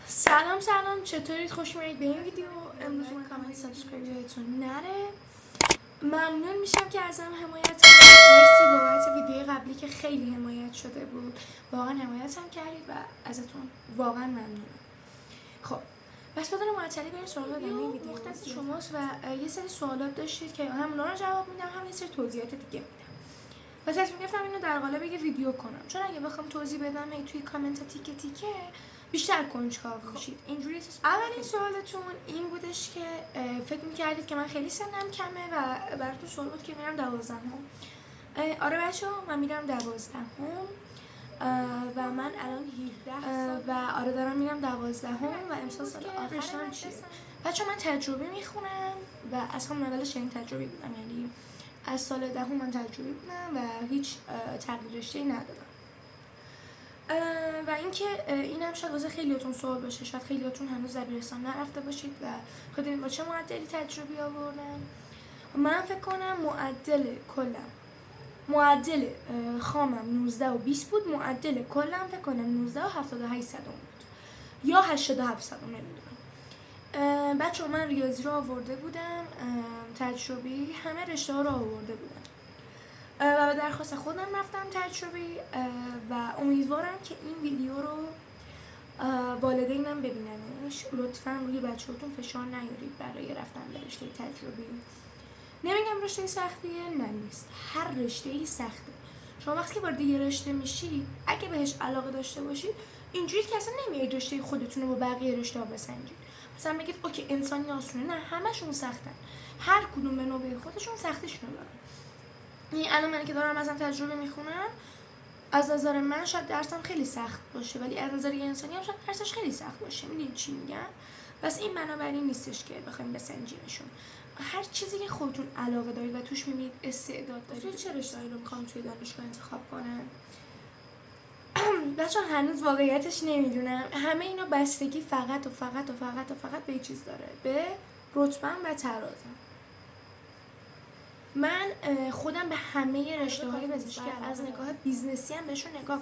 سلام چطورید؟ خوش اومدید به این ویدیو. امروز من کامنت سابسکرایب یادتون نره. ممنون میشم که ازم حمایت کنید. مرسی بابت ویدیوی قبلی که خیلی حمایت شده بود. واقعا حمایتم کردید و ازتون واقعا ممنونم. خب بس بدون معطلی بریم سراغ ادامه ویدیو. مختص شماست و یه سری سوالات داشتید که هم اونا رو جواب میدم، هم یه سری توضیحات دیگه میدم. پس تصمیم گرفتم اینو در قالب یه ویدیو کنم، چون اگه بخوام توضیح بدم توی کامنت تیکه تیکه بیشتر کنجکاو میشید. اینجوری اولین سوالتون این بودش که فکر میکردید که من خیلی سنم کمه و براتون سوال بود که میرم 12ام. آره بچه‌ها، من میرم 12ام و من الان 17 و آره دارم میرم 12ام و امسال سال آخرم چیه. بچه‌ها من تجربی میخونم و از همون اولش این تجربی بودم، یعنی از سال دهم من تجربی بودم و هیچ تغییر رشته‌ای ندادم. و اینکه اینم شاید واسه خیلیاتون سوال باشه، شاید خیلیاتون هنوز دبیرستان نرفته باشید و خودتون با چه معدلی تجربی آوردن. من فکر کنم معدل خامم 19 و 20 بود، معدل کلم فکر کنم 19 و 78 صدم بود یا 87 صدم، نمیدونم. بچه‌ها من ریاضی رو آورده بودم، تجربی همه رشته ها رو آورده بودم و به درخواست خودم رفتم تجربی و امیدوارم که این ویدیو رو والدینم ببیننش. لطفاً روی بچه‌هاتون فشار نیارید برای رفتن به رشته تجربی. نمیگم رشته سختیه، نه نیست، هر رشته‌ای سخته. شما وقتی که وارد یه رشته میشید اگه بهش علاقه داشته باشید اینجوری که اصلا نمیایید رشته خودتون رو با بقیه رشته‌ها بسنجید. مثلا بگید اوکی انسانی آسونه، نه، همشون سختن، هر کدوم به نوبه خودشون سختشون دارن. این الان من که دارم مثلا تجربه میخونم، از نظر من شاید درسم خیلی سخت باشه، ولی از نظر یه انسانی هم شاید درسش خیلی سخت باشه. میدونید چی میگم؟ بس این بنابراین نیستش که بخوایم بسنجیمشون. هر چیزی که خودتون علاقه دارید و توش میبینید استعداد دارید. توی چه رشته‌ای رو میخوام توی دانشگاه انتخاب کنم؟ بچه‌ها هنوز واقعیتش نمیدونم. همه اینا بستگی فقط به یه چیز داره، به رتبه‌ام و ترازم. من خودم به همه رشته‌های پزشکی از نگاه بیزنسی هم بهشون نگاه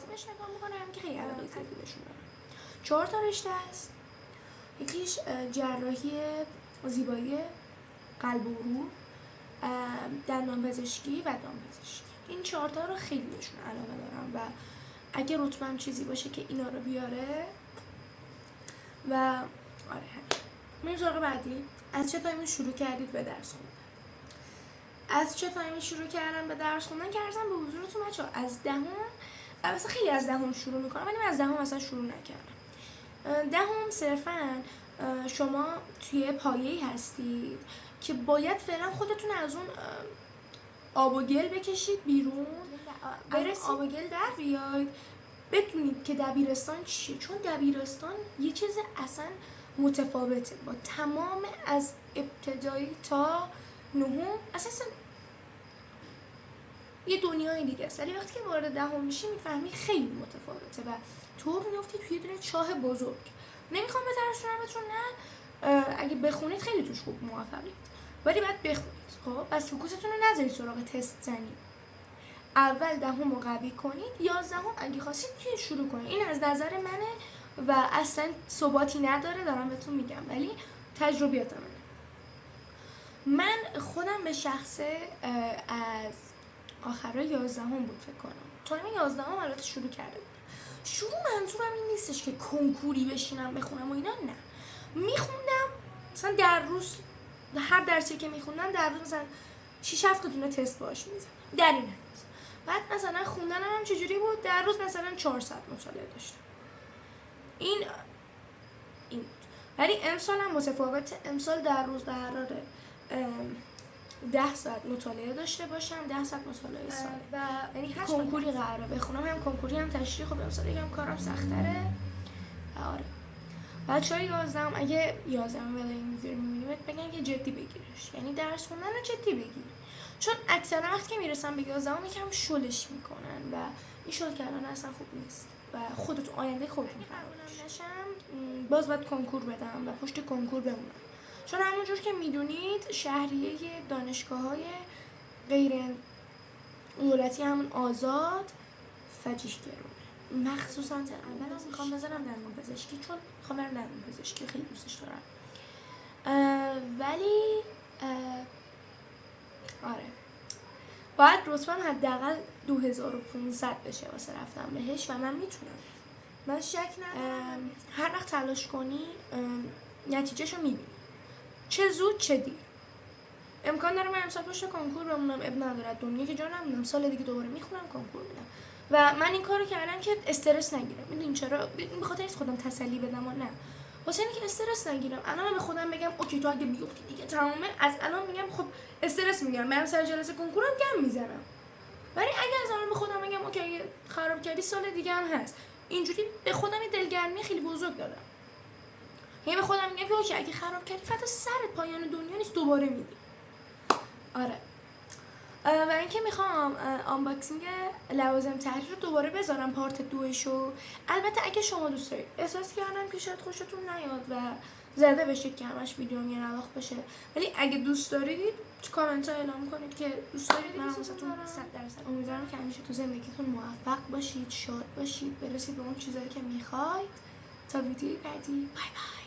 میکنم که خیلی علاقه زیادی بهشون دارم. 4 تا رشته است. یکیش جراحی زیبایی قلب و روح، دندان پزشکی و دام پزشکی. این 4 تا رو خیلی بهشون علاقه دارم و اگه رتبه‌ام چیزی باشه که اینا رو بیاره و آره همین. میریم سراغ بعدی. از چه تایمی شروع کردید به درس خوندن؟ از چه تایمی شروع کردم به درس خوندن که ارزم به حضورتون بچه‌ها از دهم. البته خیلی از دهم شروع میکنم، ولی من از دهم اصلا شروع نکردم. دهم صرفا شما توی پایه‌ای هستید که باید فعلا خودتون از اون آب و گل بکشید بیرون، برسید آب و گل در بیاید، بدونید که دبیرستان چیه. چون دبیرستان یه چیز اصلا متفاوته با تمام از ابتدایی تا نهم، اساسا یه دنیای دیگه است. ولی وقتی که وارد دهم میشی میفهمی خیلی متفاوته و تو میافتی توی یه دونه چاه بزرگ. نمیخوام بترسونمتون، نه، اگه بخونید خیلی توش خوب موفقید، ولی باید بخونید. خب پس فوکوستون رو نذارید سراغ تست زنی. اول دهم رو قوی کنید، 11ام اگه خواستید توی شروع کنید. این از نظر منه و اصلا ثباتی نداره، دارم بهتون میگم، ولی تجربیات منه. من خودم به شخصه از آخرای 11ام بود فکر کنم، تایم 11ام البته شروع کرده بودم. شروع منظورم این نیستش که کنکوری بشینم بخونم و اینا، نه، میخوندم مثلا در روز هر درسی که میخوندم در روز مثلا 6-7 تا دونه تست باهاش میزدم در این حد. بعد مثلا خوندنم هم چجوری بود؟ در روز مثلا 4 ساعت مطالعه داشتم. این بود. ولی امسال هم متفاوته. امسال در روز قراره 10 ساعت مطالعه داشته باشم، 10 ساعت مطالعه ساله و یعنی کنکوری قراره بخونم، هم کنکوری هم تشریح. خب امسال یکم کارم سخت‌تره. آره بچه‌های 11ام اگه 11ام بعد این ویدیو رو می‌بینید بگن که جدی بگیرش، یعنی درس خوندن رو جدی بگیر، چون اکثرا وقتی که میرسن به 11ام یکم شلش میکنن و این شل کردن اصلا خوب نیست و خودت آینده خودت می‌فهمونم نشم. باز باید کنکور بدم و پشت کنکور بمونم، چون همونجور که میدونید شهریه دانشگاه‌های غیر دولتی همون آزاد فجیح گرونه. مخصوصا اول از میخوام بزنم درمان پزشکی، چون میخوام برم درمان پزشکی، خیلی دوستش دارم. ولی آره باید رتبم حداقل 2500 بشه واسه رفتم بهش و من میتونم. من شک ندارم هر وقت تلاش کنی نتیجهشو میبینی، چه زود چه دیر. امکان داره من امسال پشت کنکور بمونم، اب نداره، دنیا که جا نمونم، سال دیگه دوباره میخونم کنکور میدم. و من این کارو کردم که استرس نگیرم. میدونین چرا؟ به خاطر اینکه خودم تسلی بدم و نه، واسه اینکه استرس نگیرم. الان به خودم بگم اوکی تو اگه بیفتی دیگه تمومه، از الان میگم خب استرس میگیرم، من سر جلسه کنکورم گم میزنم. ولی اگه از الان به خودم بگم اوکی اگه خراب کردی سال دیگه هم هست، اینجوری به خودم یه دلگرمی خیلی بزرگ دادم. یعنی به خودم میگم که اوکی اگه خراب کردی فقط سرت پایان دنیا نیست، دوباره میدی. آره. و اینکه میخوام آنباکسینگ لوازم تحریر رو دوباره بذارم پارت 2 شو. البته اگه شما دوست دارید، احساس کردم که شاید خوشتون نیاد و زده بشید که همش ویدیو میرواخ بشه، ولی اگه دوست دارید تو کامنت ها اعلام کنید که دوست دارید. من واسهتون 100% امیدوارم که همیشه تو زندگیتون موفق باشید، شاد باشید، برسید به اون چیزایی که میخواید. تا ویدیوی بعدی، بای بای.